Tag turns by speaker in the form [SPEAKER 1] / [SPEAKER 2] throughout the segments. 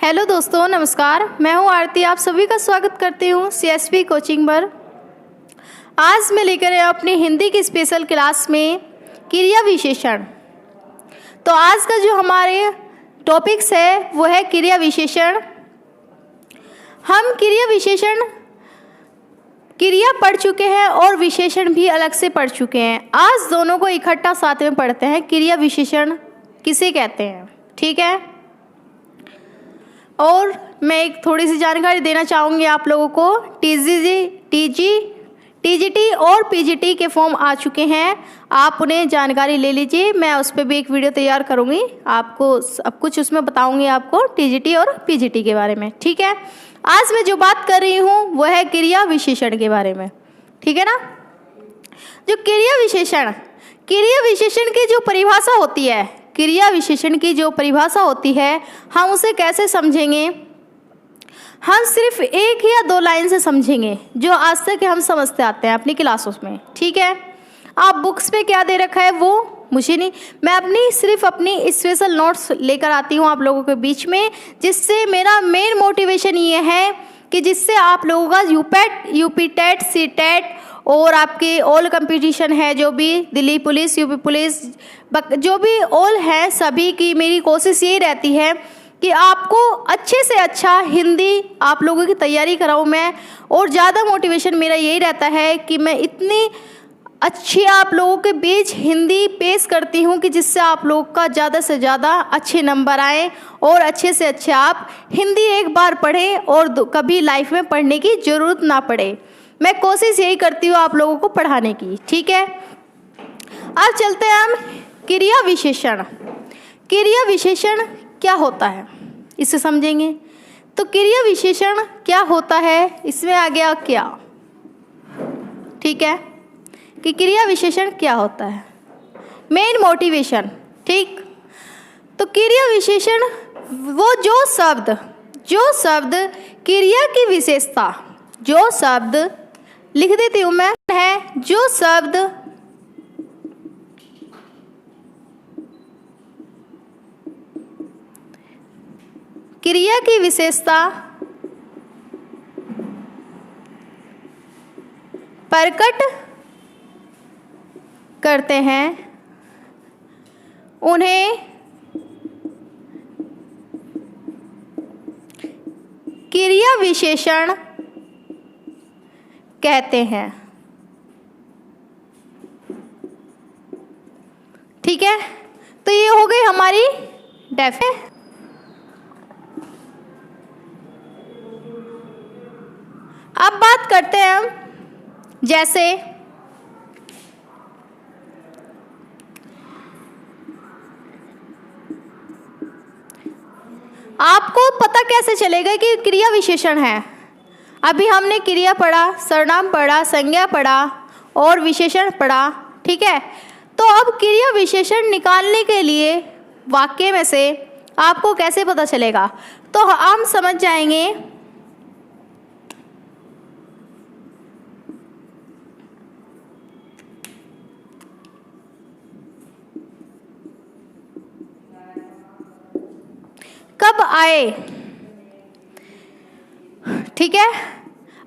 [SPEAKER 1] Hello दोस्तों, नमस्कार। मैं हूं आरती, आप सभी का स्वागत करती हूं सीएसपी कोचिंग पर। आज मैं लेकर आया अपनी हिंदी की स्पेशल क्लास में क्रिया विशेषण। तो आज का जो हमारे टॉपिक्स है वो है क्रिया विशेषण। हम क्रिया पढ़ चुके हैं और विशेषण भी अलग से पढ़ चुके हैं। आज दोनों को इकट्ठा साथ में पढ़ते हैं। क्रिया विशेषण किसे कहते हैं, ठीक है। और मैं एक थोड़ी सी जानकारी देना चाहूँगी आप लोगों को। टीजीटी और पीजीटी के फॉर्म आ चुके हैं, आप उन्हें जानकारी ले लीजिए। मैं उस पर भी एक वीडियो तैयार करूँगी, आपको सब कुछ उसमें बताऊँगी आपको टीजीटी और पीजीटी के बारे में, ठीक है। आज मैं जो बात कर रही हूँ वो है क्रिया विशेषण के बारे में, ठीक है ना। जो क्रिया विशेषण की जो परिभाषा होती है, क्रिया विशेषण की जो परिभाषा होती है, हम उसे कैसे समझेंगे। हम सिर्फ एक या दो लाइन से समझेंगे, जो आज तक हम समझते आते हैं अपनी क्लासों में, ठीक है। आप बुक्स पे क्या दे रखा है वो मुझे नहीं, मैं सिर्फ अपनी स्पेशल नोट्स लेकर आती हूँ आप लोगों के बीच में, जिससे मेरा मेन मोटिवेशन ये है कि जिससे आप लोगों का यूपी टेट, सी टेट और आपके ऑल कंपटीशन है, जो भी दिल्ली पुलिस, यूपी पुलिस, जो भी ऑल है, सभी की मेरी कोशिश यही रहती है कि आपको अच्छे से अच्छा हिंदी आप लोगों की तैयारी कराऊँ मैं। और ज़्यादा मोटिवेशन मेरा यही रहता है कि मैं इतनी अच्छी आप लोगों के बीच हिंदी पेश करती हूँ कि जिससे आप लोग का ज़्यादा से ज़्यादा अच्छे नंबर आए और अच्छे से अच्छे आप हिंदी एक बार पढ़ें और कभी लाइफ में पढ़ने की ज़रूरत ना पड़े। मैं कोशिश यही करती हूँ आप लोगों को पढ़ाने की, ठीक है। अब चलते हैं हम क्रिया विशेषण। क्रिया विशेषण क्या होता है इसे समझेंगे। तो क्रिया विशेषण क्या होता है, इसमें आ गया क्या, ठीक है, कि क्रिया विशेषण क्या होता है, मेन मोटिवेशन, ठीक। तो क्रिया विशेषण वो जो शब्द क्रिया की विशेषता, जो शब्द लिख देती हूँ मैं, है जो शब्द क्रिया की विशेषता प्रकट करते हैं, उन्हें क्रिया विशेषण कहते हैं, ठीक है। तो ये हो गई हमारी डेफिनेशन। अब बात करते हैं हम, जैसे आपको पता कैसे चलेगा कि क्रिया विशेषण है। अभी हमने क्रिया पढ़ा, सर्वनाम पढ़ा, संज्ञा पढ़ा और विशेषण पढ़ा, ठीक है। तो अब क्रिया विशेषण निकालने के लिए वाक्य में से आपको कैसे पता चलेगा, तो हम समझ जाएंगे कब आए, ठीक है।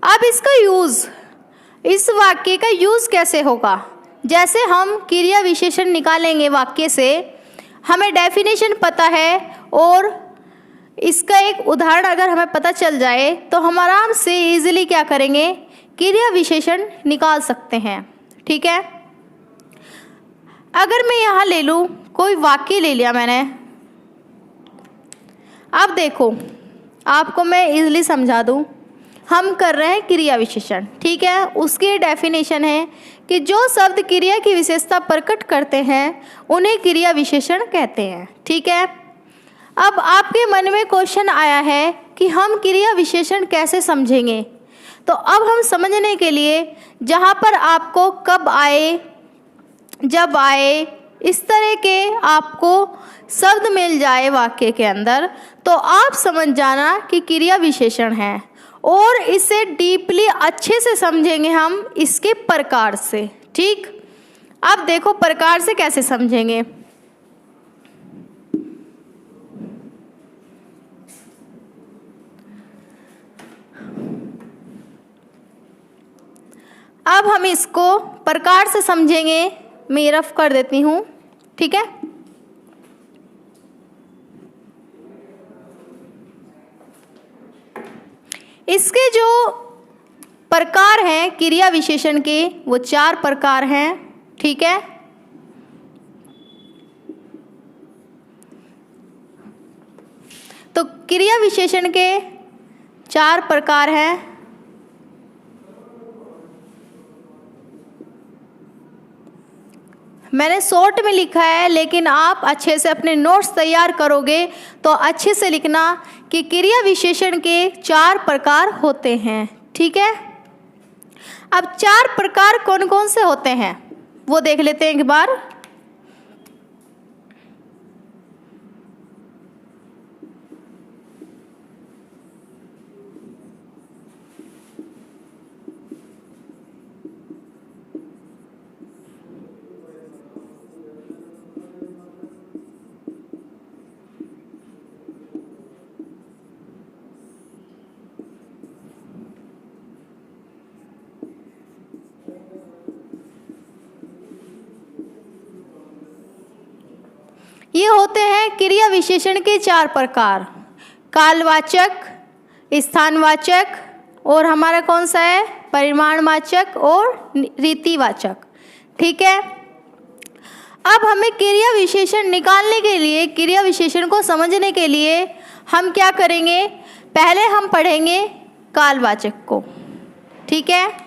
[SPEAKER 1] अब इसका यूज़, इस वाक्य का यूज़ कैसे होगा। जैसे हम क्रिया विशेषण निकालेंगे वाक्य से, हमें डेफिनेशन पता है और इसका एक उदाहरण अगर हमें पता चल जाए तो हम आराम से इजीली क्या करेंगे, क्रिया विशेषण निकाल सकते हैं, ठीक है। अगर मैं यहाँ ले लूँ, कोई वाक्य ले लिया मैंने, अब देखो आपको मैं इजीली समझा दूँ। हम कर रहे हैं क्रिया विशेषण, ठीक है। उसकी डेफिनेशन है कि जो शब्द क्रिया की विशेषता प्रकट करते हैं उन्हें क्रिया विशेषण कहते हैं, ठीक है। अब आपके मन में क्वेश्चन आया है कि हम क्रिया विशेषण कैसे समझेंगे। तो अब हम समझने के लिए जहाँ पर आपको कब आए, जब आए, इस तरह के आपको शब्द मिल जाए वाक्य के अंदर, तो आप समझ जाना कि क्रिया विशेषण है। और इसे डीपली अच्छे से समझेंगे हम इसके प्रकार से, ठीक। अब देखो प्रकार से कैसे समझेंगे। अब हम इसको प्रकार से समझेंगे। मैं रफ कर देती हूँ, ठीक है। इसके जो प्रकार हैं क्रिया विशेषण के, वो 4 प्रकार हैं, ठीक है। तो क्रिया विशेषण के 4 प्रकार हैं। मैंने शॉर्ट में लिखा है, लेकिन आप अच्छे से अपने नोट्स तैयार करोगे तो अच्छे से लिखना कि क्रिया विशेषण के 4 प्रकार होते हैं, ठीक है। अब 4 प्रकार कौन कौन से होते हैं वो देख लेते हैं एक बार। ये होते हैं क्रिया विशेषण के 4 प्रकार। कालवाचक, स्थानवाचक, और हमारा कौन सा है, परिमाणवाचक और रीतिवाचक, ठीक है। अब हमें क्रिया विशेषण निकालने के लिए, क्रिया विशेषण को समझने के लिए हम क्या करेंगे, पहले हम पढ़ेंगे कालवाचक को, ठीक है।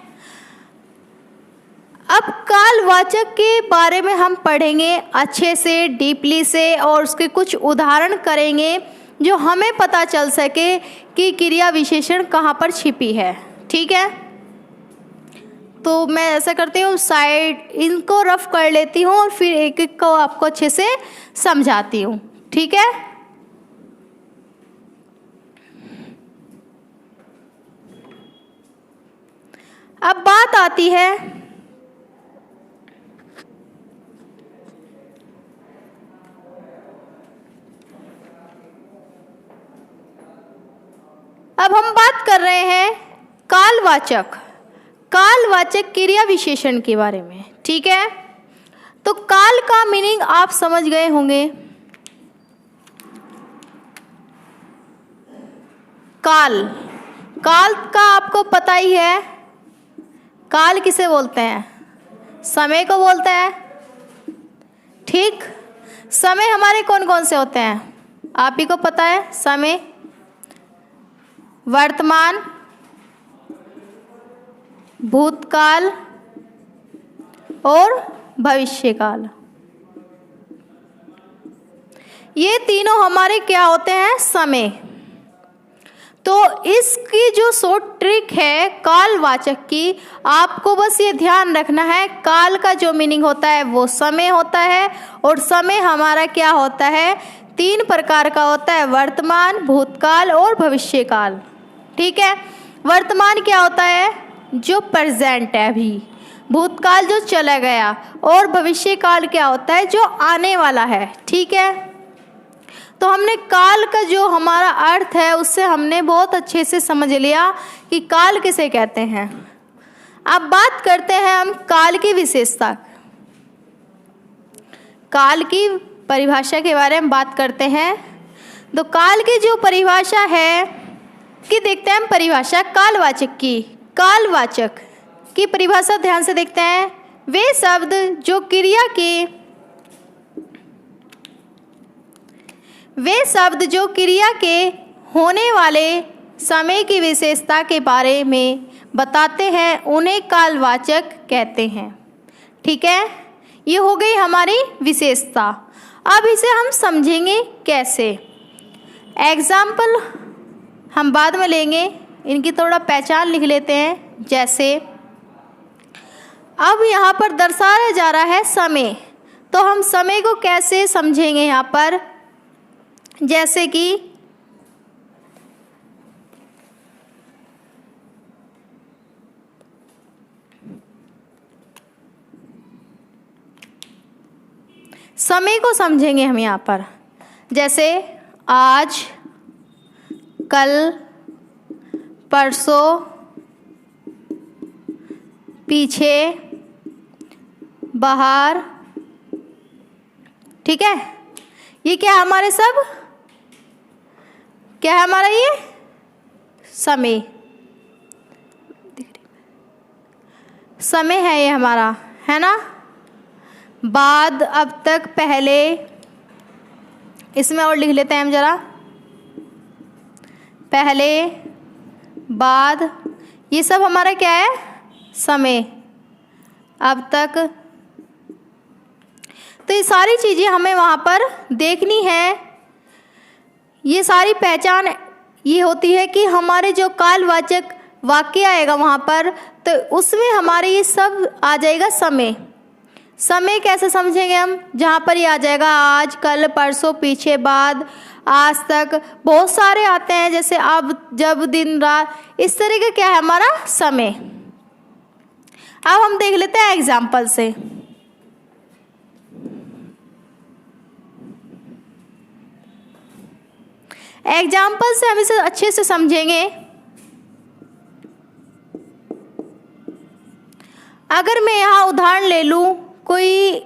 [SPEAKER 1] अब कालवाचक के बारे में हम पढ़ेंगे अच्छे से, डीपली से, और उसके कुछ उदाहरण करेंगे जो हमें पता चल सके कि क्रिया विशेषण कहाँ पर छिपी है, ठीक है। तो मैं ऐसा करती हूँ, साइड इनको रफ कर लेती हूँ और फिर एक एक को आपको अच्छे से समझाती हूँ, ठीक है। अब बात आती है अब हम बात कर रहे हैं कालवाचक, कालवाचक क्रिया विशेषण के बारे में, ठीक है। तो काल का मीनिंग आप समझ गए होंगे। काल, काल का आपको पता ही है। काल किसे बोलते हैं, समय को बोलते हैं, ठीक। समय हमारे कौन कौन से होते हैं, आप ही को पता है। समय वर्तमान, भूतकाल और भविष्यकाल, ये तीनों हमारे क्या होते हैं, समय। तो इसकी जो शॉर्ट ट्रिक है कालवाचक की, आपको बस ये ध्यान रखना है, काल का जो मीनिंग होता है वो समय होता है, और समय हमारा क्या होता है, 3 प्रकार का होता है, वर्तमान, भूतकाल और भविष्यकाल, ठीक है। वर्तमान क्या होता है, जो प्रेजेंट है अभी, भूतकाल जो चला गया, और भविष्यकाल क्या होता है, जो आने वाला है, ठीक है। तो हमने काल का जो हमारा अर्थ है उससे हमने बहुत अच्छे से समझ लिया कि काल किसे कहते हैं। अब बात करते हैं हम काल की विशेषता, काल की परिभाषा के बारे में बात करते हैं। तो काल की जो परिभाषा है कि देखते हैं हम परिभाषा कालवाचक की। कालवाचक की परिभाषा ध्यान से देखते हैं। वे शब्द जो क्रिया के होने वाले समय की विशेषता के बारे में बताते हैं उन्हें कालवाचक कहते हैं, ठीक है। ये हो गई हमारी विशेषता। अब इसे हम समझेंगे कैसे। एग्जाम्पल हम बाद में लेंगे, इनकी थोड़ा पहचान लिख लेते हैं। जैसे अब यहाँ पर दर्शाया जा रहा है समय, तो हम समय को कैसे समझेंगे यहाँ पर, जैसे कि समय को समझेंगे हम यहाँ पर, जैसे आज, कल, परसों, पीछे, बाहर। ठीक है, ये क्या है हमारे सब, क्या है हमारा ये समय, समय है ये हमारा, है ना। बाद, अब तक, पहले, इसमें और लिख लेते हैं हम ज़रा, पहले, बाद, ये सब हमारा क्या है समय, अब तक। तो ये सारी चीज़ें हमें वहाँ पर देखनी है। ये सारी पहचान ये होती है कि हमारे जो कालवाचक वाक्य आएगा वहाँ पर, तो उसमें हमारे ये सब आ जाएगा समय। समय कैसे समझेंगे हम, जहाँ पर ये आ जाएगा आज, कल, परसों, पीछे, बाद, आज तक, बहुत सारे आते हैं जैसे अब, जब, दिन, रात, इस तरह का क्या है हमारा समय। अब हम देख लेते हैं एग्जाम्पल से। एग्जाम्पल से हम इसे अच्छे से समझेंगे। अगर मैं यहाँ उदाहरण ले लूँ कोई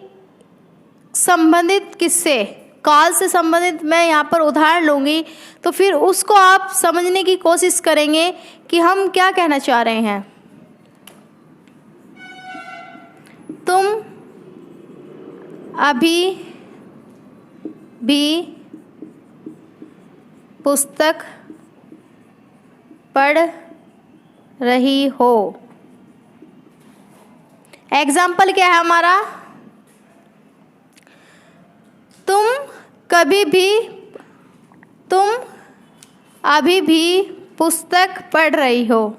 [SPEAKER 1] संबंधित किससे, काल से संबंधित मैं यहाँ पर उदाहरण लूँगी, तो फिर उसको आप समझने की कोशिश करेंगे कि हम क्या कहना चाह रहे हैं। तुम अभी भी पुस्तक पढ़ रही हो। एग्जाम्पल क्या है हमारा, तुम अभी भी पुस्तक पढ़ रही हो।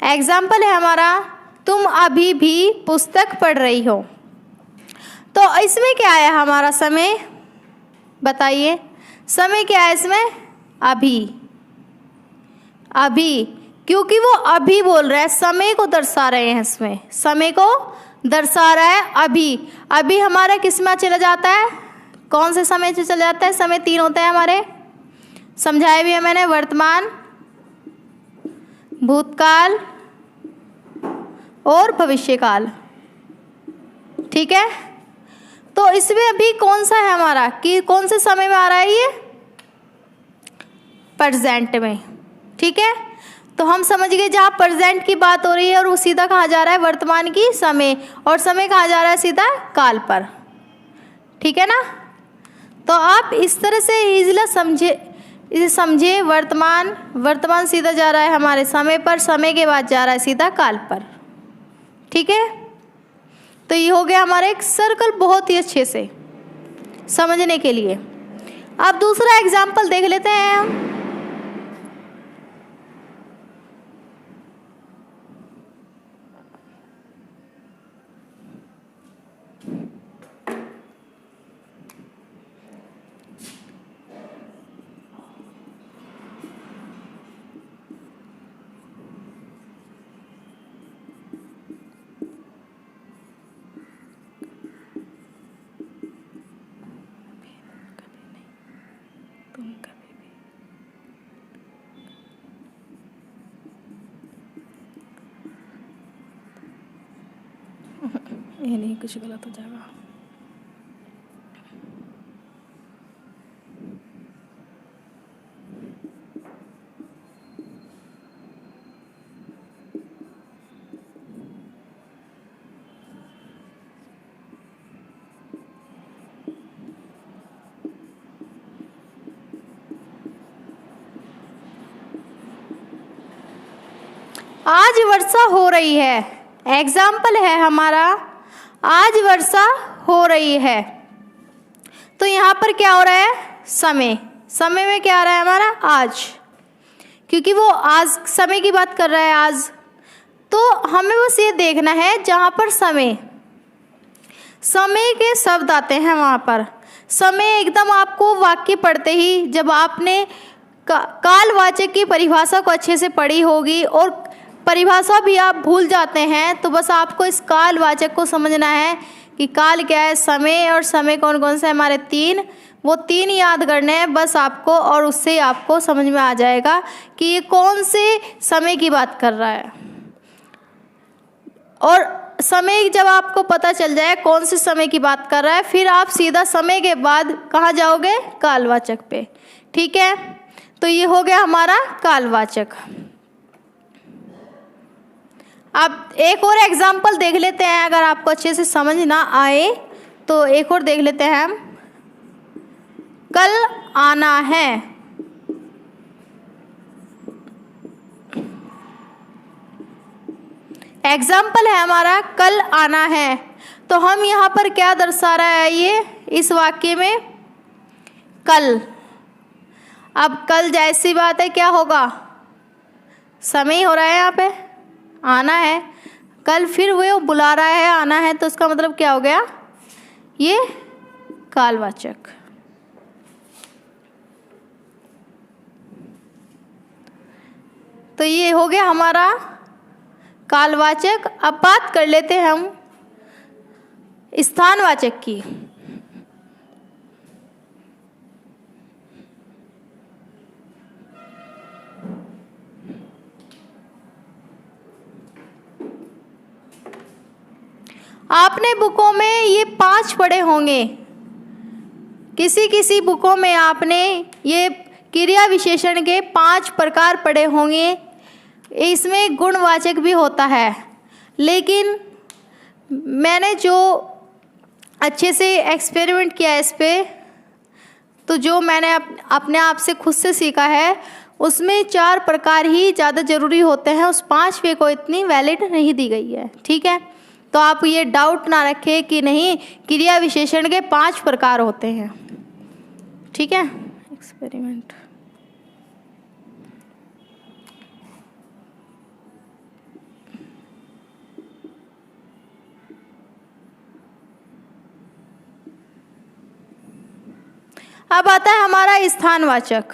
[SPEAKER 1] एग्जाम्पल है हमारा, तुम अभी भी पुस्तक पढ़ रही हो। तो इसमें क्या है हमारा समय, बताइए समय क्या है इसमें, अभी। अभी, क्योंकि वो अभी बोल रहा है, समय को दर्शा रहे हैं, इसमें समय को दर्शा रहा है अभी। अभी हमारा किस में चला जाता है, कौन से समय से चला जाता है, समय 3 होते हैं हमारे, समझाया भी है मैंने, वर्तमान, भूतकाल और भविष्यकाल। ठीक है, तो इसमें अभी कौन सा है हमारा, कि कौन से समय में आ रहा है ये, प्रेजेंट में। ठीक है, तो हम समझ गए जहाँ प्रेजेंट की बात हो रही है और वो सीधा कहाँ जा रहा है वर्तमान की समय, और समय कहाँ जा रहा है सीधा काल पर। ठीक है ना, तो आप इस तरह से इजीली इसे समझे, वर्तमान सीधा जा रहा है हमारे समय पर, समय के बाद जा रहा है सीधा काल पर। ठीक है, तो ये हो गया हमारा एक सर्कल बहुत ही अच्छे से समझने के लिए। अब दूसरा एग्जाम्पल देख लेते हैं हम। ये नहीं, कुछ गलत हो जाएगा। आज वर्षा हो रही है, एग्जाम्पल है हमारा, आज वर्षा हो रही है। तो यहाँ पर क्या हो रहा है, समय में क्या आ रहा है हमारा आज, क्योंकि वो आज समय की बात कर रहा है आज। तो हमें बस ये देखना है जहाँ पर समय के शब्द आते हैं वहाँ पर समय एकदम आपको वाक्य पढ़ते ही, जब आपने कालवाचक की परिभाषा को अच्छे से पढ़ी होगी और परिभाषा भी आप भूल जाते हैं, तो बस आपको इस कालवाचक को समझना है कि काल क्या है, समय, और समय कौन कौन से हमारे 3, वो 3 याद करने हैं बस आपको, और उससे आपको समझ में आ जाएगा कि ये कौन से समय की बात कर रहा है। और समय जब आपको पता चल जाए कौन से समय की बात कर रहा है, फिर आप सीधा समय के बाद कहाँ जाओगे, कालवाचक पे। ठीक है, तो ये हो गया हमारा कालवाचक। अब एक और एग्जाम्पल देख लेते हैं, अगर आपको अच्छे से समझ ना आए तो एक और देख लेते हैं हम। कल आना है, एग्जाम्पल है हमारा कल आना है। तो हम यहाँ पर क्या दर्शा रहा है ये इस वाक्य में, कल। अब कल जैसी बात है, क्या होगा, समय हो रहा है, यहाँ पे आना है, कल फिर वो बुला रहा है आना है, तो उसका मतलब क्या हो गया, ये कालवाचक। तो ये हो गया हमारा कालवाचक। अब बात कर लेते हैं हम स्थानवाचक की। आपने बुकों में ये 5 पढ़े होंगे, किसी किसी बुकों में आपने ये क्रिया विशेषण के 5 प्रकार पढ़े होंगे। इसमें गुणवाचक भी होता है, लेकिन मैंने जो अच्छे से एक्सपेरिमेंट किया है इस पर, तो जो मैंने अपने आप से खुद से सीखा है, उसमें 4 प्रकार ही ज़्यादा ज़रूरी होते हैं, उस 5वें को इतनी वैलिड नहीं दी गई है। ठीक है, तो आप ये डाउट ना रखें कि नहीं क्रिया विशेषण के 5 प्रकार होते हैं। ठीक है, एक्सपेरिमेंट। अब आता है हमारा स्थानवाचक।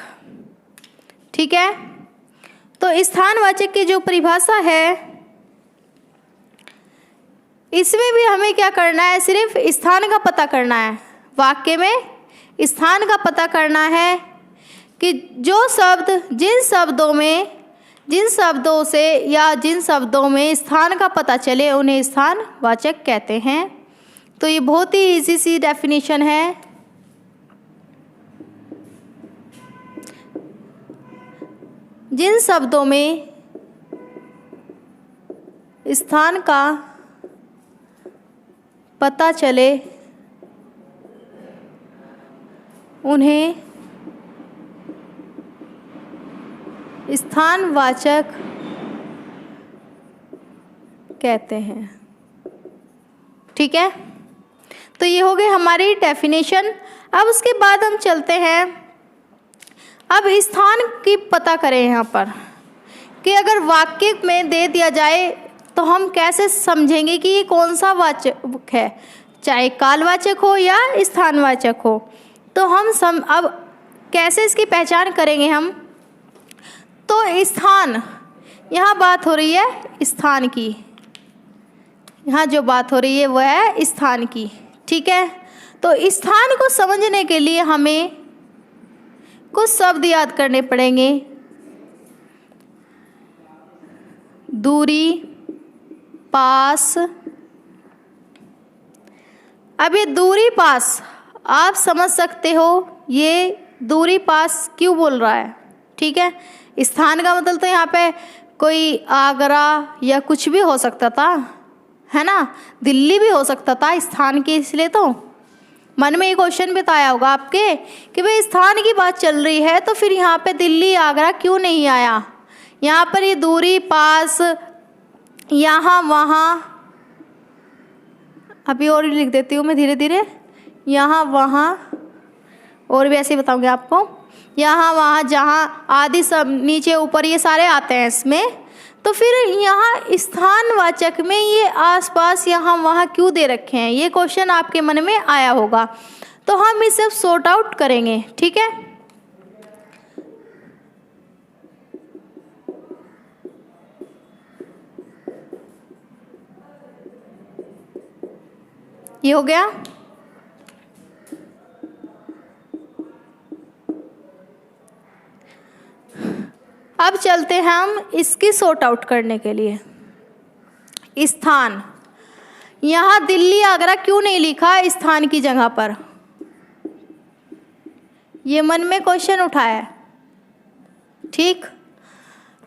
[SPEAKER 1] ठीक है, तो स्थानवाचक की जो परिभाषा है, इसमें भी हमें क्या करना है, सिर्फ स्थान का पता करना है। वाक्य में स्थान का पता करना है कि जो शब्द जिन शब्दों से या जिन शब्दों में स्थान का पता चले उन्हें स्थानवाचक कहते हैं। तो ये बहुत ही इजी सी डेफिनेशन है। जिन शब्दों में स्थान का पता चले उन्हें स्थानवाचक कहते हैं। ठीक है, तो ये हो गई हमारी डेफिनेशन। अब उसके बाद हम चलते हैं, अब स्थान की पता करें यहाँ पर कि अगर वाक्य में दे दिया जाए तो हम कैसे समझेंगे कि ये कौन सा वाचक है, चाहे कालवाचक हो या स्थानवाचक हो। तो हम अब कैसे इसकी पहचान करेंगे हम, तो स्थान, यहाँ बात हो रही है स्थान की, यहाँ जो बात हो रही है वह है स्थान की। ठीक है, तो स्थान को समझने के लिए हमें कुछ शब्द याद करने पड़ेंगे। दूरी, पास। अब ये दूरी पास आप समझ सकते हो, ये दूरी पास क्यों बोल रहा है। ठीक है, स्थान का मतलब तो यहाँ पे कोई आगरा या कुछ भी हो सकता था, है ना, दिल्ली भी हो सकता था स्थान के, इसलिए तो मन में एक क्वेश्चन भी तो आया होगा आपके कि भाई स्थान की बात चल रही है तो फिर यहाँ पे दिल्ली आगरा क्यों नहीं आया। यहाँ पर ये दूरी, पास, यहाँ वहाँ, अभी और लिख देती हूँ मैं धीरे धीरे, यहाँ वहाँ, और भी ऐसे ही बताऊँगी आपको, यहाँ वहाँ, जहाँ आदि, सब नीचे ऊपर ये सारे आते हैं इसमें। तो फिर यहाँ स्थानवाचक में ये आसपास यहाँ वहाँ क्यों दे रखे हैं, ये क्वेश्चन आपके मन में आया होगा। तो हम इसे सॉर्ट आउट करेंगे। ठीक है, ये हो गया। अब चलते हैं हम इसकी सॉर्ट आउट करने के लिए स्थान, यहाँ दिल्ली आगरा क्यों नहीं लिखा स्थान की जगह पर? ये मन में क्वेश्चन उठाया है। ठीक,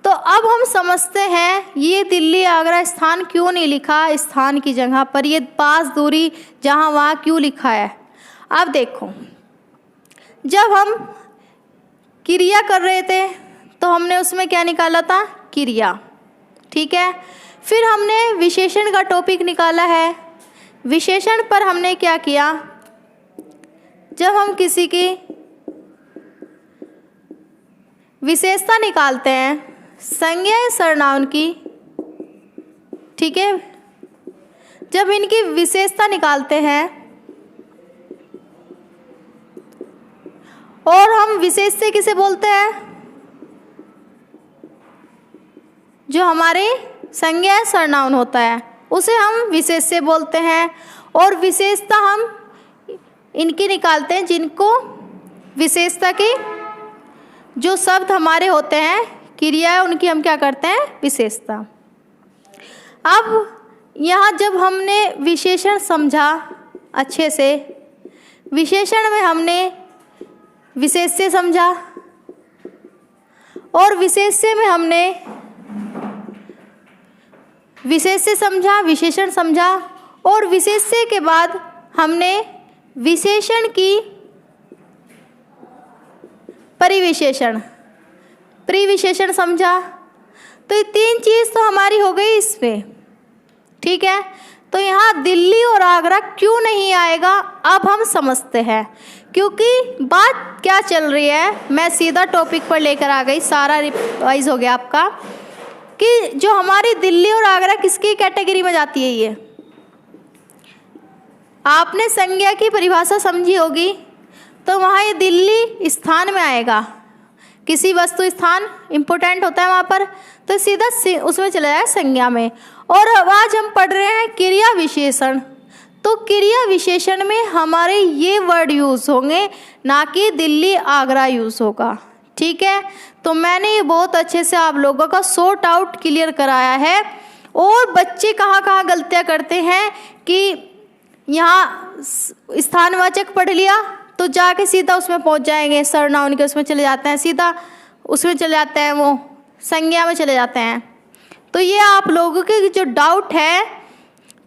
[SPEAKER 1] तो अब हम समझते हैं ये दिल्ली आगरा स्थान क्यों नहीं लिखा स्थान की जगह पर, ये पास दूरी जहाँ वहाँ क्यों लिखा है। अब देखो, जब हम क्रिया कर रहे थे तो हमने उसमें क्या निकाला था? क्रिया। ठीक है, फिर हमने विशेषण का टॉपिक निकाला है। विशेषण पर हमने क्या किया? जब हम किसी की विशेषता निकालते हैं, संज्ञा या सर्वनाम की, ठीक है, जब इनकी विशेषता निकालते हैं और हम विशेष से किसे बोलते हैं? जो हमारे संज्ञा या सर्वनाम होता है उसे हम विशेष से बोलते हैं। और विशेषता हम इनकी निकालते हैं जिनको विशेषता की जो शब्द हमारे होते हैं, क्रिया है, उनकी हम क्या करते हैं? विशेषता। अब यहाँ जब हमने विशेषण समझा अच्छे से, विशेषण में हमने विशेष से समझा और विशेष से में हमने विशेष से समझा, विशेषण समझा और विशेष से के बाद हमने विशेषण की परिविशेषण समझा। तो ये तीन चीज़ तो हमारी हो गई इसमें। ठीक है, तो यहाँ दिल्ली और आगरा क्यों नहीं आएगा अब हम समझते हैं, क्योंकि बात क्या चल रही है, मैं सीधा टॉपिक पर लेकर आ गई, सारा रिवाइज हो गया आपका, कि जो हमारी दिल्ली और आगरा किसकी कैटेगरी में जाती है। ये आपने संज्ञा की परिभाषा समझी होगी, तो वहाँ ये दिल्ली स्थान में आएगा। किसी वस्तु स्थान इम्पोर्टेंट होता है वहाँ पर, तो सीधा उसमें चला जाएगा संज्ञा में। और आज हम पढ़ रहे हैं क्रिया विशेषण, तो क्रिया विशेषण में हमारे ये वर्ड यूज़ होंगे, ना कि दिल्ली आगरा यूज़ होगा। ठीक है, तो मैंने ये बहुत अच्छे से आप लोगों का सॉर्ट आउट क्लियर कराया है। और बच्चे कहाँ कहाँ गलतियाँ करते हैं कि यहाँ स्थानवाचक पढ़ लिया तो जाके सीधा उसमें पहुँच जाएंगे, सर्वनाम के उसमें चले जाते हैं, सीधा उसमें चले जाते हैं, वो संज्ञा में चले जाते हैं। तो ये आप लोगों के जो डाउट है,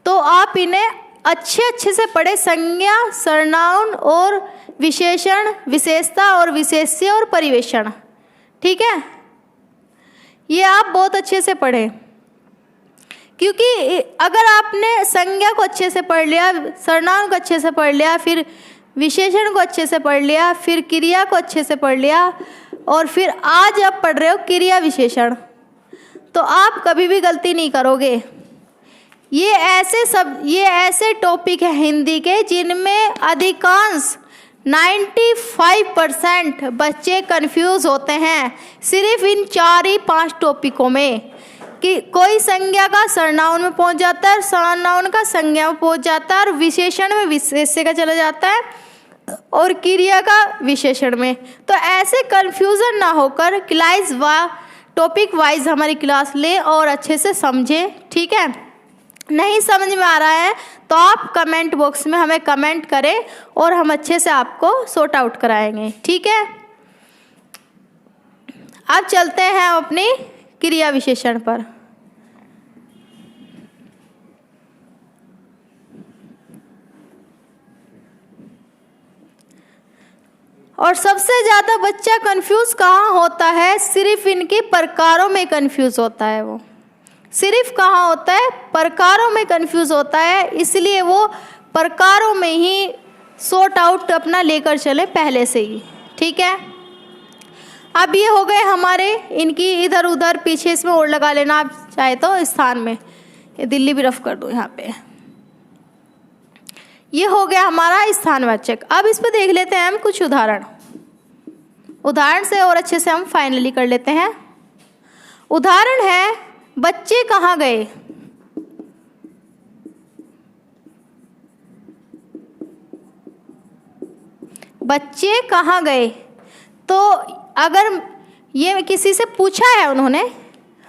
[SPEAKER 1] तो आप इन्हें अच्छे से पढ़े, संज्ञा, सर्वनाम और विशेषण, विशेषता और विशेष्य और परिवेषण। ठीक है, ये आप बहुत अच्छे से पढ़ें, क्योंकि अगर आपने संज्ञा को अच्छे से पढ़ लिया, सर्वनाम को अच्छे से पढ़ लिया, फिर विशेषण को अच्छे से पढ़ लिया, फिर क्रिया को अच्छे से पढ़ लिया और फिर आज आप पढ़ रहे हो क्रिया विशेषण, तो आप कभी भी गलती नहीं करोगे। ये ऐसे टॉपिक हैं हिंदी के जिनमें अधिकांश 95% बच्चे कंफ्यूज होते हैं सिर्फ इन 4 ही 5 टॉपिकों में, कि कोई संज्ञा का सर्वनाम में पहुंच जाता है, सर्वनाम का संज्ञा में पहुंच जाता है, और विशेषण में विशेष्य का चला जाता है, और क्रिया का विशेषण में। तो ऐसे कंफ्यूजन ना होकर क्लास टॉपिक वाइज हमारी क्लास ले और अच्छे से समझें। ठीक है, नहीं समझ में आ रहा है तो आप कमेंट बॉक्स में हमें कमेंट करें और हम अच्छे से आपको सॉर्ट आउट कराएंगे। ठीक है, अब चलते हैं अपनी क्रिया विशेषण पर। और सबसे ज़्यादा बच्चा कंफ्यूज कहाँ होता है? सिर्फ इनके प्रकारों में कंफ्यूज होता है। वो सिर्फ कहाँ होता है? प्रकारों में कंफ्यूज होता है, इसलिए वो प्रकारों में ही सॉर्ट आउट अपना लेकर चले पहले से ही। ठीक है, अब ये हो गए हमारे इनकी इधर उधर, पीछे इसमें और लगा लेना आप चाहे तो स्थान में, ये दिल्ली भी रफ कर दो यहाँ पे। ये हो गया हमारा स्थानवाचक। अब इस पर देख लेते हैं हम कुछ उदाहरण से और अच्छे से हम फाइनली कर लेते हैं। उदाहरण है, बच्चे कहाँ गए? बच्चे कहाँ गए? तो अगर ये किसी से पूछा है उन्होंने,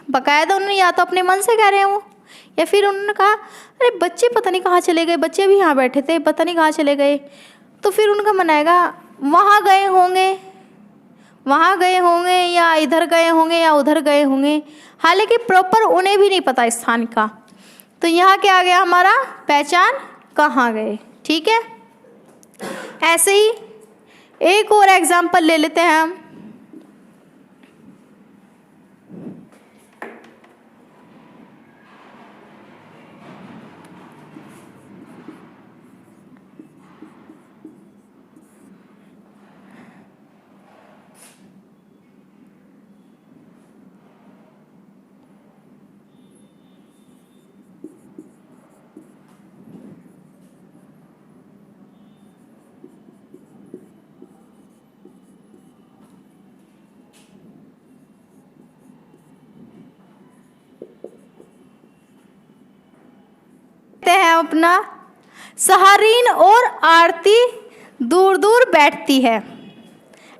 [SPEAKER 1] बकायदा उन्होंने, या तो अपने मन से कह रहे हो या फिर उन्होंने कहा अरे बच्चे पता नहीं कहाँ चले गए, बच्चे भी यहाँ बैठे थे पता नहीं कहाँ चले गए, तो फिर उनका मन आएगा वहाँ गए होंगे या इधर गए होंगे या उधर गए होंगे, हालांकि प्रॉपर उन्हें भी नहीं पता स्थान का। तो यहाँ क्या आ गया हमारा, पहचान कहाँ गए। ठीक है, ऐसे ही एक और एग्जाम्पल ले लेते हैं हम। है अपना सहारीन और आरती दूर दूर बैठती है।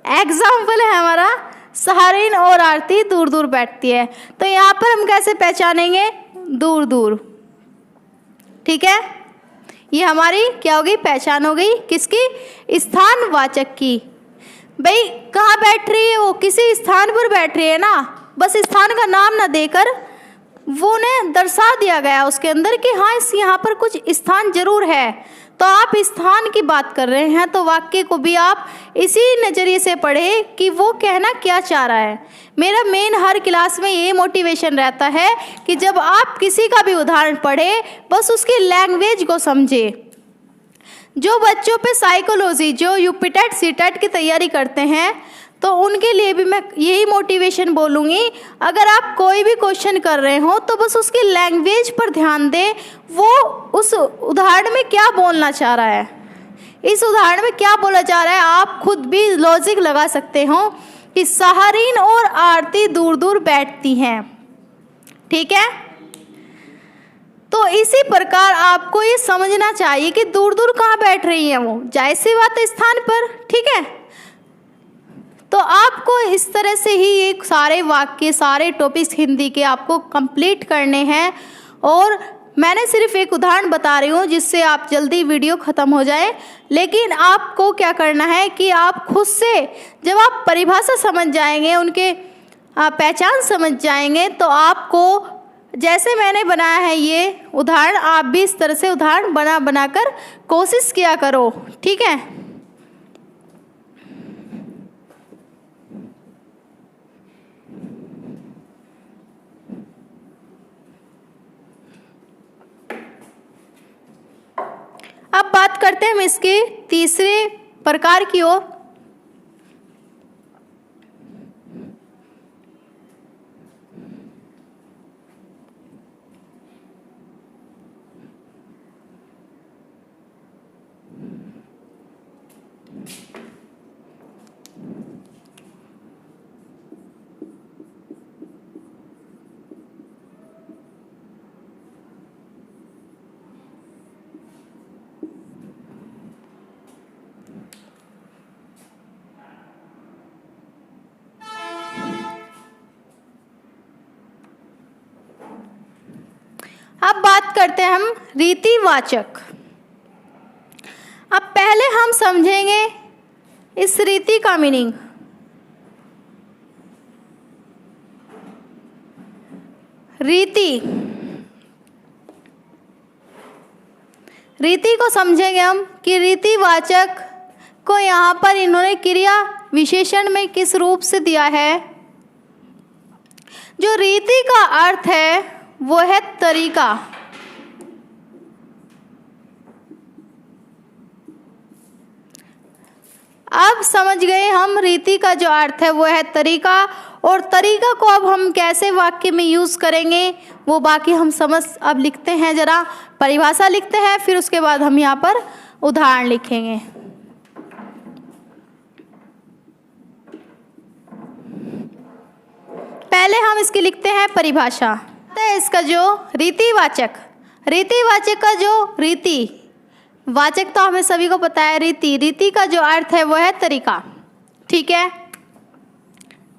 [SPEAKER 1] एग्जाम्पल है हमारा सहारीन और आरती दूर दूर बैठती है। तो यहाँ पर हम कैसे पहचानेंगे, दूर दूर। ठीक है, ये हमारी क्या होगी, पहचान हो गई किसकी, स्थानवाचक की। भाई कहाँ बैठ रही है वो, किसी स्थान पर बैठ रही है ना, बस स्थान का नाम ना देकर वो ने दर्शा दिया गया उसके अंदर कि हाँ इस यहाँ पर कुछ स्थान जरूर है। तो आप स्थान की बात कर रहे हैं तो वाक्य को भी आप इसी नज़रिए से पढ़े कि वो कहना क्या चाह रहा है। मेरा मेन हर क्लास में ये मोटिवेशन रहता है कि जब आप किसी का भी उदाहरण पढ़े बस उसकी लैंग्वेज को समझे। जो बच्चों पे साइकोलॉजी, जो यूपीटेट सीटेट की तैयारी करते हैं, तो उनके लिए भी मैं यही मोटिवेशन बोलूँगी, अगर आप कोई भी क्वेश्चन कर रहे हो तो बस उसकी लैंग्वेज पर ध्यान दें, वो उस उदाहरण में क्या बोलना चाह रहा है, इस उदाहरण में क्या बोला जा रहा है। आप खुद भी लॉजिक लगा सकते हो कि सहारीन और आरती दूर दूर बैठती हैं। ठीक है, तो इसी प्रकार आपको ये समझना चाहिए कि दूर दूर कहाँ बैठ रही हैं वो, जाहिर सी बात है स्थान पर। ठीक है, तो आपको इस तरह से ही एक सारे वाक्य, सारे टॉपिक्स हिंदी के आपको कंप्लीट करने हैं। और मैंने सिर्फ एक उदाहरण बता रही हूँ जिससे आप जल्दी वीडियो ख़त्म हो जाए, लेकिन आपको क्या करना है कि आप खुद से जब आप परिभाषा समझ जाएंगे, उनके पहचान समझ जाएंगे, तो आपको जैसे मैंने बनाया है ये उदाहरण, आप भी इस तरह से उदाहरण बनाकर कोशिश किया करो। ठीक है, अब बात करते हैं हम इसके तीसरे प्रकार की ओर। अब बात करते हैं हम रीतिवाचक। अब पहले हम समझेंगे इस रीति का मीनिंग। रीति को समझेंगे हम कि रीतिवाचक को यहाँ पर इन्होंने क्रिया विशेषण में किस रूप से दिया है। जो रीति का अर्थ है वो है तरीका। अब समझ गए हम, रीति का जो अर्थ है वो है तरीका, और तरीका को अब हम कैसे वाक्य में यूज करेंगे वो बाकी हम समझ। अब लिखते हैं, जरा परिभाषा लिखते हैं, फिर उसके बाद हम यहाँ पर उदाहरण लिखेंगे। पहले हम इसकी लिखते हैं परिभाषा। इसका जो रीतिवाचक का जो रीतिवाचक तो हमें सभी को पता है, रीति का जो अर्थ है वो है तरीका। ठीक है,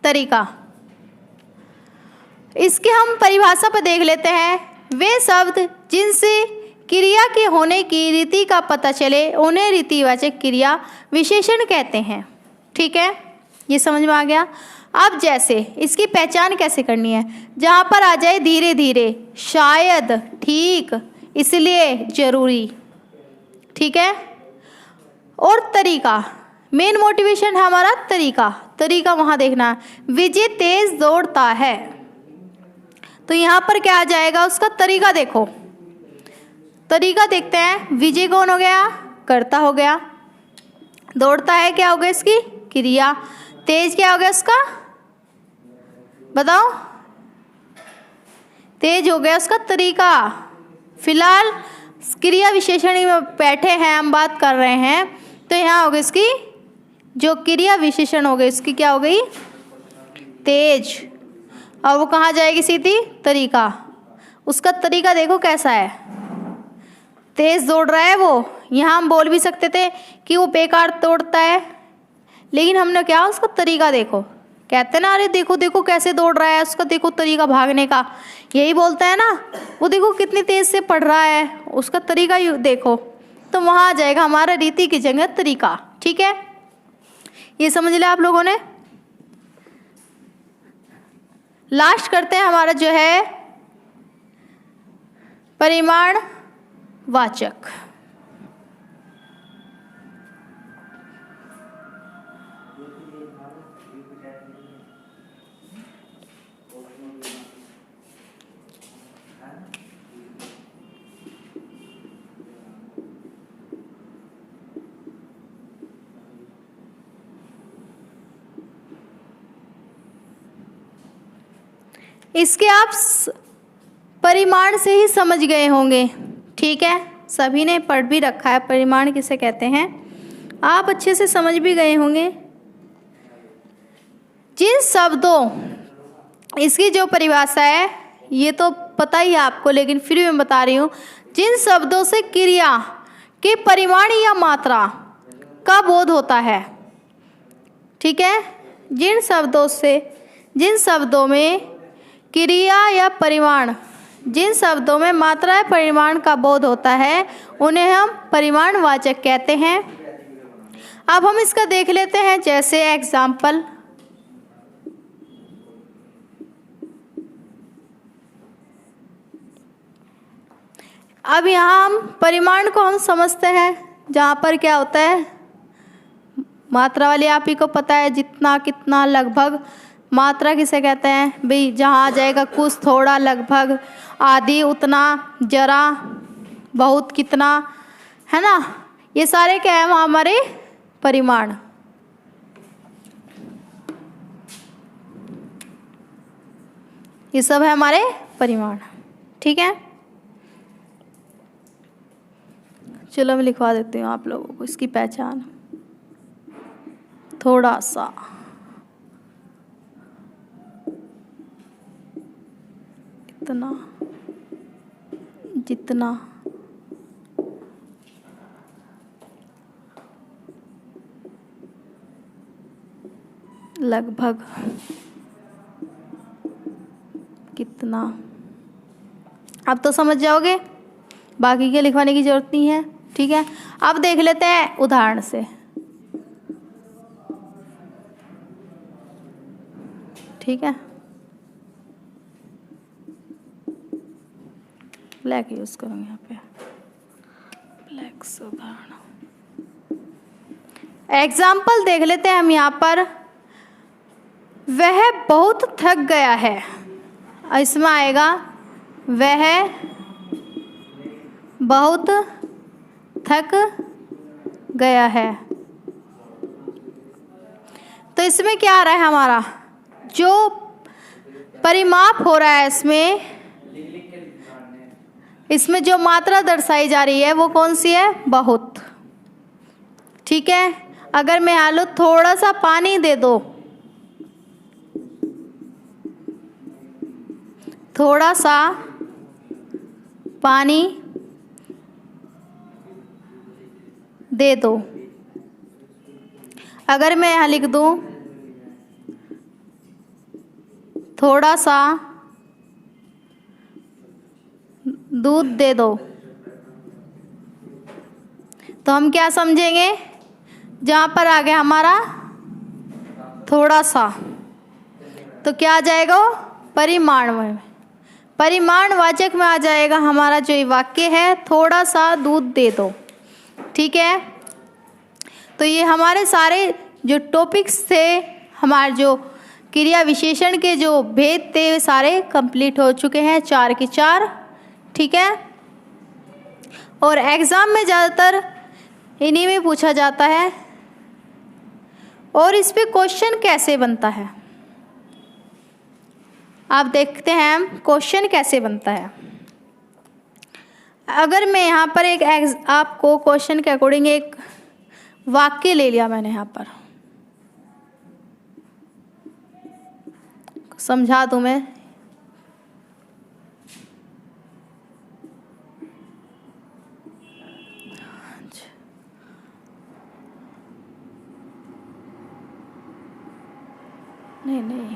[SPEAKER 1] तरीका। इसके हम परिभाषा पर देख लेते हैं। वे शब्द जिनसे क्रिया के होने की रीति का पता चले उन्हें रीतिवाचक क्रिया विशेषण कहते हैं। ठीक है, ये समझ में आ गया। अब जैसे इसकी पहचान कैसे करनी है, जहाँ पर आ जाए धीरे धीरे, शायद, ठीक, इसलिए, जरूरी। ठीक है, और तरीका, मेन मोटिवेशन है हमारा तरीका। तरीका वहाँ देखना है। विजय तेज दौड़ता है, तो यहाँ पर क्या आ जाएगा, उसका तरीका देखो। तरीका देखते हैं। विजय कौन हो गया, कर्ता हो गया। दौड़ता है क्या हो गया, इसकी क्रिया। तेज क्या हो गया उसका, बताओ, तेज हो गया उसका तरीका। फिलहाल क्रिया विशेषण में बैठे हैं, हम बात कर रहे हैं, तो यहाँ हो गई इसकी जो क्रिया विशेषण हो गई, इसकी क्या हो गई, तेज। और वो कहाँ जाएगी सीधी, तरीका। उसका तरीका देखो कैसा है, तेज दौड़ रहा है वो। यहाँ हम बोल भी सकते थे कि वो बेकार दौड़ता है, लेकिन हमने क्या, उसका तरीका देखो। कहते हैं ना, अरे देखो देखो कैसे दौड़ रहा है, उसका देखो तरीका भागने का, यही बोलता है ना। वो देखो कितनी तेज से पढ़ रहा है, उसका तरीका देखो। तो वहाँ आ जाएगा हमारा रीति की जगह तरीका। ठीक है, ये समझ लिया आप लोगों ने। लास्ट करते हैं हमारा जो है परिमाण वाचक। इसके आप परिमाण से ही समझ गए होंगे। ठीक है, सभी ने पढ़ भी रखा है परिमाण किसे कहते हैं, आप अच्छे से समझ भी गए होंगे। जिन शब्दों, इसकी जो परिभाषा है ये तो पता ही है आपको, लेकिन फिर भी मैं बता रही हूँ। जिन शब्दों से क्रिया के परिमाण या मात्रा का बोध होता है। ठीक है, जिन शब्दों में क्रिया या परिमाण, जिन शब्दों में मात्रा या परिमाण का बोध होता है उन्हें हम परिमाणवाचक कहते हैं। अब हम इसका देख लेते हैं, जैसे एग्जाम्पल। अब यहाँ हम परिमाण को हम समझते हैं, जहाँ पर क्या होता है, मात्रा वाली आप ही को पता है, जितना, कितना, लगभग। मात्रा किसे कहते हैं भाई, जहाँ आ जाएगा कुछ, थोड़ा, लगभग, आदि, उतना, जरा, बहुत, कितना, है ना। ये सारे क्या है हमारे परिमाण। ये सब है हमारे परिमाण। ठीक है, चलो मैं लिखवा देती हूँ आप लोगों को इसकी पहचान। थोड़ा सा, इतना, जितना, लगभग, कितना। अब तो समझ जाओगे, बाकी के लिखवाने की जरूरत नहीं है। ठीक है, अब देख लेते हैं उदाहरण से। ठीक है, ब्लैक यूज करूँगी यहाँ पे, ब्लैक से उदाहरण। एग्जाम्पल देख लेते हैं हम यहाँ पर। वह बहुत थक गया है, इसमें आएगा वह बहुत थक गया है। तो इसमें क्या आ रहा है, हमारा जो परिमाप हो रहा है, इसमें जो मात्रा दर्शाई जा रही है वो कौन सी है, बहुत। ठीक है, अगर मैं आलू थोड़ा सा पानी दे दो, थोड़ा सा पानी दे दो, अगर मैं यहाँ लिख दूँ थोड़ा सा दूध दे दो। तो हम क्या समझेंगे, जहाँ पर आ गया हमारा थोड़ा सा, तो क्या आ जाएगा वो परिमाण में, परिमाणवाचक में आ जाएगा हमारा जो ये वाक्य है, थोड़ा सा दूध दे दो। ठीक है, तो ये हमारे सारे जो टॉपिक्स थे, हमारे जो क्रिया विशेषण के जो भेद थे, वे सारे कंप्लीट हो चुके हैं, 4 के 4। ठीक है, और एग्ज़ाम में ज़्यादातर इन्हीं में पूछा जाता है। और इस पे क्वेश्चन कैसे बनता है, आप देखते हैं क्वेश्चन कैसे बनता है। अगर मैं यहाँ पर आपको क्वेश्चन के अकॉर्डिंग एक वाक्य ले लिया मैंने, यहाँ पर समझा दूँ मैं। नहीं,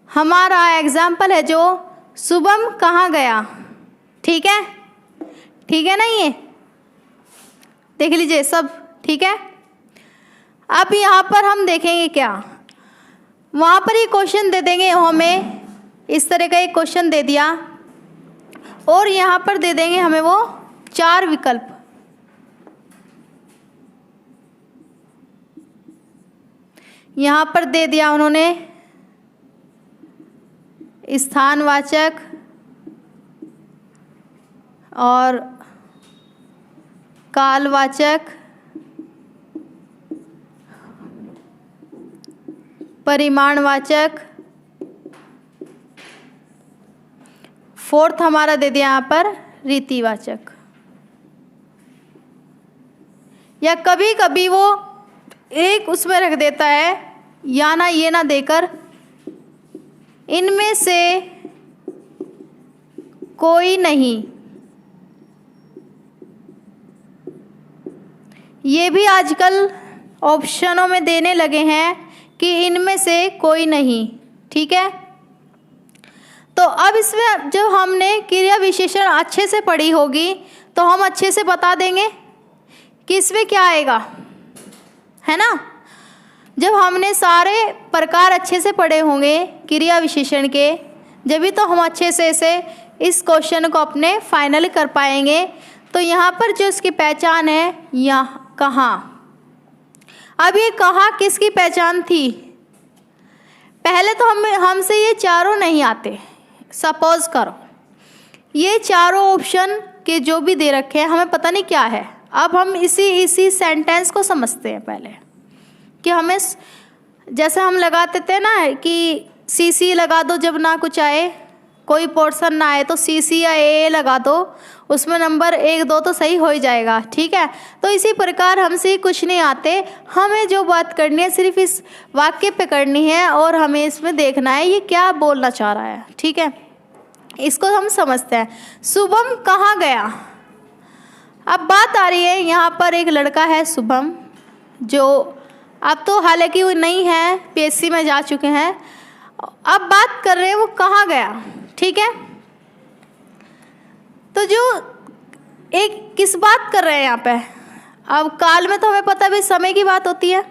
[SPEAKER 1] हमारा एग्जाम्पल है जो शुभम कहाँ गया। ठीक है ना, ये देख लीजिए सब। ठीक है, अब यहाँ पर हम देखेंगे क्या, वहाँ पर ये क्वेश्चन दे देंगे, हमें इस तरह का एक क्वेश्चन दे दिया, और यहाँ पर दे देंगे हमें वो 4 विकल्प। यहाँ पर दे दिया उन्होंने स्थानवाचक और कालवाचक, परिमाणवाचक, 4th हमारा दे दिया यहाँ पर रीतिवाचक। या कभी कभी वो एक उसमें रख देता है, या ना ये ना देकर इनमें से कोई नहीं। ये भी आजकल ऑप्शनों में देने लगे हैं कि इनमें से कोई नहीं। ठीक है, तो अब इसमें जब हमने क्रिया विशेषण अच्छे से पढ़ी होगी तो हम अच्छे से बता देंगे कि इसमें क्या आएगा, है ना। जब हमने सारे प्रकार अच्छे से पढ़े होंगे क्रिया विशेषण के, जब भी तो हम अच्छे से इस क्वेश्चन को अपने फाइनल कर पाएंगे। तो यहाँ पर जो इसकी पहचान है, यहाँ कहाँ, अब ये कहाँ किसकी पहचान थी। पहले तो हमसे ये चारों नहीं आते। सपोज करो ये चारों ऑप्शन के जो भी दे रखे हैं हमें पता नहीं क्या है। अब हम इसी सेंटेंस को समझते हैं पहले, कि हमें जैसे हम लगाते थे ना कि सी लगा दो, जब ना कुछ आए, कोई पोर्शन ना आए तो सी या ए लगा दो, उसमें नंबर 1 2 तो सही हो ही जाएगा। ठीक है, तो इसी प्रकार हमसे कुछ नहीं आते, हमें जो बात करनी है सिर्फ इस वाक्य पे करनी है और हमें इसमें देखना है ये क्या बोलना चाह रहा है। ठीक है, इसको हम समझते हैं। शुभम कहाँ गया। अब बात आ रही है, यहाँ पर एक लड़का है शुभम, जो अब तो हालांकि वो नहीं है, पीएससी में जा चुके हैं। अब बात कर रहे हैं वो कहाँ गया। ठीक है, तो जो एक किस बात कर रहे हैं यहाँ पे, अब काल में तो हमें पता भी समय की बात होती है।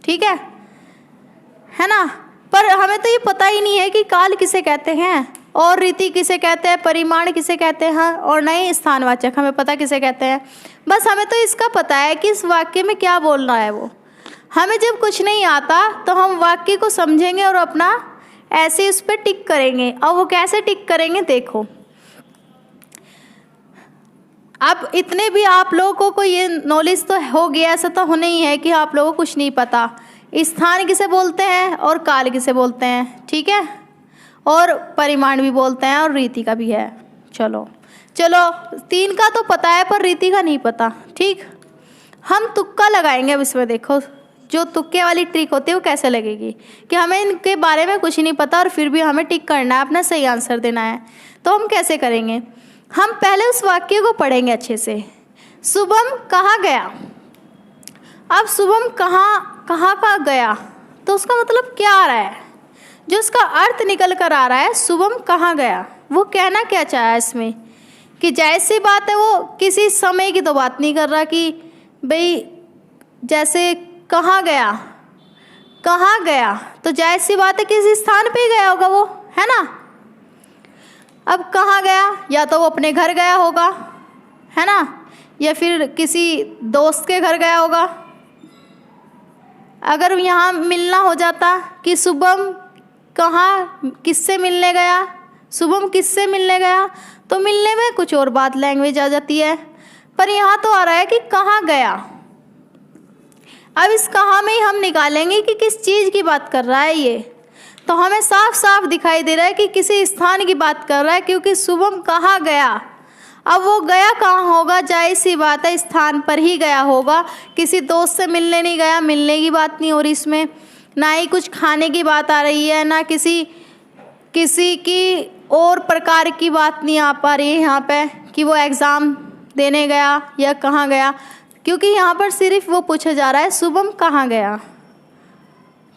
[SPEAKER 1] ठीक है ना, पर हमें तो ये पता ही नहीं है कि काल किसे कहते हैं और रीति किसे कहते हैं, परिमाण किसे कहते हैं, और नए स्थानवाचक हमें पता किसे कहते हैं। बस हमें तो इसका पता है कि इस वाक्य में क्या बोलना है। वो हमें जब कुछ नहीं आता तो हम वाक्य को समझेंगे और अपना ऐसे उस पर टिक करेंगे। और वो कैसे टिक करेंगे देखो, अब इतने भी आप लोगों को ये नॉलेज तो हो गया, ऐसा तो नहीं है कि आप लोगों को कुछ नहीं पता। स्थान किसे बोलते हैं और काल किसे बोलते हैं। ठीक है, और परिमाण भी बोलते हैं और रीति का भी है। चलो 3 का तो पता है पर रीति का नहीं पता। ठीक, हम तुक्का लगाएंगे। अब इसमें देखो जो तुक्के वाली ट्रिक होती है वो कैसे लगेगी कि हमें इनके बारे में कुछ नहीं पता और फिर भी हमें टिक करना है, अपना सही आंसर देना है। तो हम कैसे करेंगे, हम पहले उस वाक्य को पढ़ेंगे अच्छे से। शुभम कहाँ गया। अब शुभम कहाँ का गया, तो उसका मतलब क्या आ रहा है, जो उसका अर्थ निकल कर आ रहा है शुभम कहाँ गया, वो कहना क्या चाहा है इसमें कि जायज़ सी बात है वो किसी समय की तो बात नहीं कर रहा कि भाई जैसे कहाँ गया, तो जायज़ सी बात है किसी स्थान पे ही गया होगा वो, है ना। अब कहाँ गया, या तो वो अपने घर गया होगा, है ना, या फिर किसी दोस्त के घर गया होगा। अगर यहाँ मिलना हो जाता कि शुभम किससे मिलने गया, शुभम किससे मिलने गया, तो मिलने में कुछ और बात लैंग्वेज आ जाती है। पर यहाँ तो आ रहा है कि कहाँ गया। अब इस कहाँ में ही हम निकालेंगे कि किस चीज़ की बात कर रहा है ये। तो हमें साफ साफ दिखाई दे रहा है कि किसी स्थान की बात कर रहा है, क्योंकि शुभम कहाँ गया। अब वो गया कहाँ होगा, जाहिर सी बात है स्थान पर ही गया होगा। किसी दोस्त से मिलने नहीं गया, मिलने की बात नहीं हो रही इसमें, ना ही कुछ खाने की बात आ रही है, ना किसी की और प्रकार की बात नहीं आ पा रही है यहाँ पे कि वो एग्ज़ाम देने गया या कहाँ गया, क्योंकि यहाँ पर सिर्फ वो पूछा जा रहा है शुभम कहाँ गया।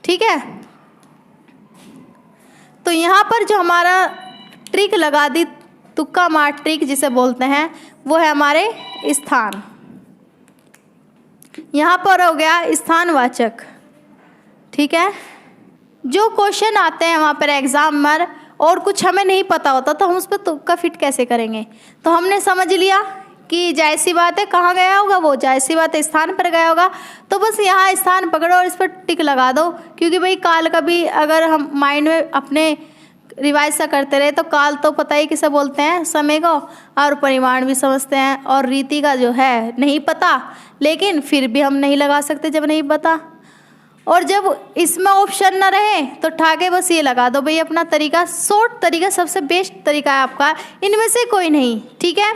[SPEAKER 1] ठीक है, तो यहाँ पर जो हमारा ट्रिक लगा दी, तुक्का मार ट्रिक जिसे बोलते हैं, वो है हमारे स्थान। यहाँ पर हो गया स्थानवाचक। ठीक है, जो क्वेश्चन आते हैं वहाँ पर एग्ज़ाम में और कुछ हमें नहीं पता होता तो हम उस पर तुक्का फिट कैसे करेंगे। तो हमने समझ लिया कि जायज़ सी बात है कहाँ गया होगा, वो जायज़ सी बात है स्थान पर गया होगा। तो बस यहाँ स्थान पकड़ो और इस पर टिक लगा दो, क्योंकि भाई काल का भी अगर हम माइंड में अपने रिवाइज सा करते रहे तो काल तो पता ही किसे बोलते हैं, समय को, और परिमाण भी समझते हैं, और रीति का जो है नहीं पता, लेकिन फिर भी हम नहीं लगा सकते जब नहीं पता। और जब इसमें ऑप्शन ना रहे तो ठाके बस ये लगा दो भाई अपना तरीका, शॉर्ट तरीका सबसे बेस्ट तरीका है आपका, इनमें से कोई नहीं। ठीक है,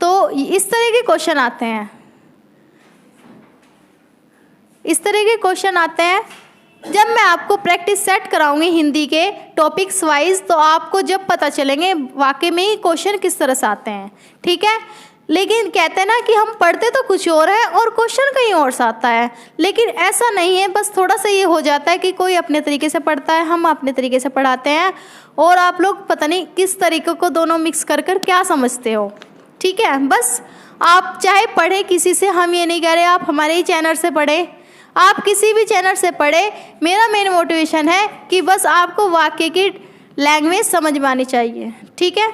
[SPEAKER 1] तो इस तरह के क्वेश्चन आते हैं, इस तरह के क्वेश्चन आते हैं। जब मैं आपको प्रैक्टिस सेट कराऊंगी हिंदी के टॉपिक्स वाइज, तो आपको जब पता चलेंगे वाकई में ही क्वेश्चन किस तरह से आते हैं। ठीक है, लेकिन कहते हैं ना कि हम पढ़ते तो कुछ और है और क्वेश्चन कहीं और से आता है, लेकिन ऐसा नहीं है। बस थोड़ा सा ये हो जाता है कि कोई अपने तरीके से पढ़ता है, हम अपने तरीके से पढ़ाते हैं, और आप लोग पता नहीं किस तरीके को दोनों मिक्स कर क्या समझते हो। ठीक है, बस आप चाहे पढ़े किसी से, हम ये नहीं कह रहे आप हमारे ही चैनल से पढ़े, आप किसी भी चैनल से पढ़े। मेरा मेन मोटिवेशन है कि बस आपको वाक्य की लैंग्वेज समझ में आनी चाहिए। ठीक है,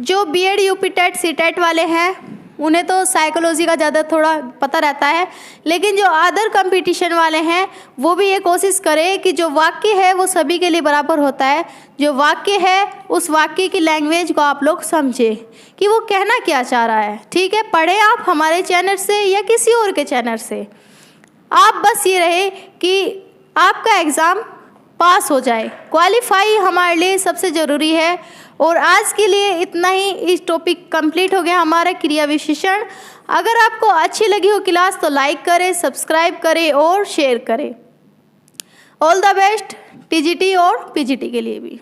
[SPEAKER 1] जो BEd UP TET CTET वाले हैं उन्हें तो साइकोलॉजी का ज़्यादा थोड़ा पता रहता है, लेकिन जो अदर कंपटीशन वाले हैं वो भी ये कोशिश करें कि जो वाक्य है वो सभी के लिए बराबर होता है। जो वाक्य है उस वाक्य की लैंग्वेज को आप लोग समझें कि वो कहना क्या चाह रहा है। ठीक है, पढ़े आप हमारे चैनल से या किसी और के चैनल से, आप बस ये रहे कि आपका एग्ज़ाम पास हो जाए, क्वालिफाई हमारे लिए सबसे ज़रूरी है। और आज के लिए इतना ही, इस टॉपिक कंप्लीट हो गया हमारा क्रिया विशेषण। अगर आपको अच्छी लगी हो क्लास तो लाइक करें, सब्सक्राइब करें और शेयर करें। ऑल द बेस्ट टीजीटी और पीजीटी के लिए भी।